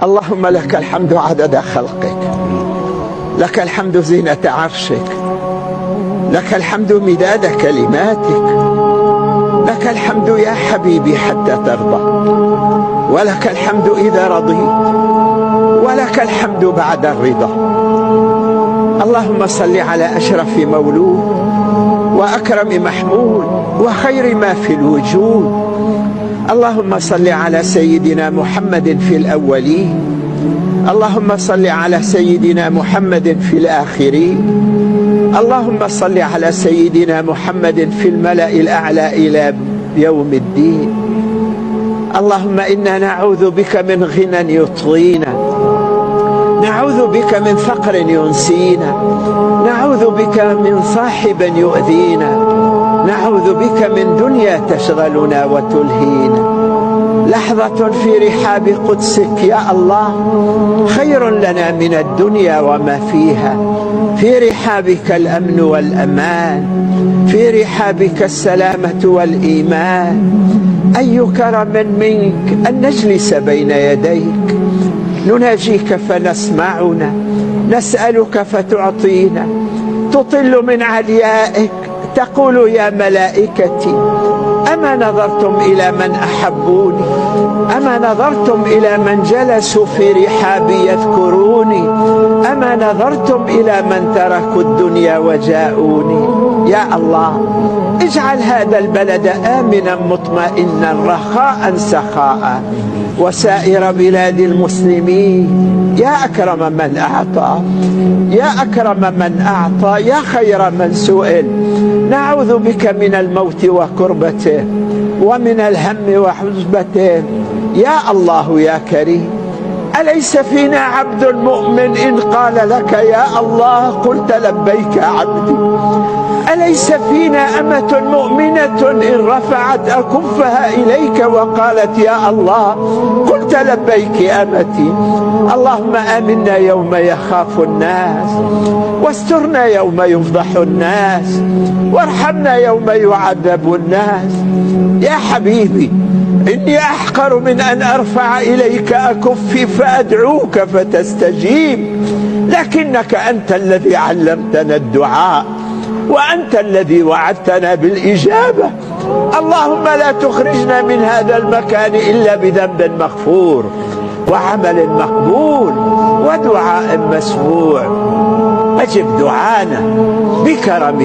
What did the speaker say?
اللهم لك الحمد عدد خلقك، لك الحمد زينة عرشك، لك الحمد مداد كلماتك، لك الحمد يا حبيبي حتى ترضى، ولك الحمد إذا رضيت، ولك الحمد بعد الرضا. اللهم صل على أشرف مولود وأكرم محمود وخير ما في الوجود. اللهم صل على سيدنا محمد في الأولين، اللهم صل على سيدنا محمد في الآخرين، اللهم صل على سيدنا محمد في الملأ الأعلى إلى يوم الدين. اللهم إنا نعوذ بك من غنى يطغينا، نعوذ بك من فقر ينسينا، نعوذ بك من صاحب يؤذينا، نعوذ بك من دنيا تشغلنا وتلهينا. لحظة في رحاب قدسك يا الله خير لنا من الدنيا وما فيها. في رحابك الأمن والأمان، في رحابك السلامة والإيمان. أي كرم منك أن نجلس بين يديك، نناجيك فنسمعنا، نسألك فتعطينا، تطل من عليائك تقول يا ملائكتي أما نظرتم إلى من أحبوني، أما نظرتم إلى من جلسوا في رحابي يذكروني، أما نظرتم إلى من تركوا الدنيا وجاءوني. يا الله اجعل هذا البلد آمنا مطمئنا رخاء سخاء، وسائر بلاد المسلمين. يا أكرم من أعطى، يا أكرم من أعطى، يا خير من سئل. نعوذ بك من الموت وكربته، ومن الهم وحزبته. يا الله يا كريم، أليس فينا عبد مؤمن إن قال لك يا الله قلت لبيك عبدي؟ أليس فينا أمة مؤمنة إن رفعت أكفها إليك وقالت يا الله قلت لبيك أمتي؟ اللهم آمنا يوم يخاف الناس، واسترنا يوم يفضح الناس، وارحمنا يوم يعذب الناس. يا حبيبي إني أحقر من أن أرفع إليك أكفي فأدعوك فتستجيب، لكنك أنت الذي علمتنا الدعاء، وأنت الذي وعدتنا بالإجابة. اللهم لا تخرجنا من هذا المكان إلا بذنب مغفور، وعمل مقبول، ودعاء مسموع. أجب دعانا بكرمك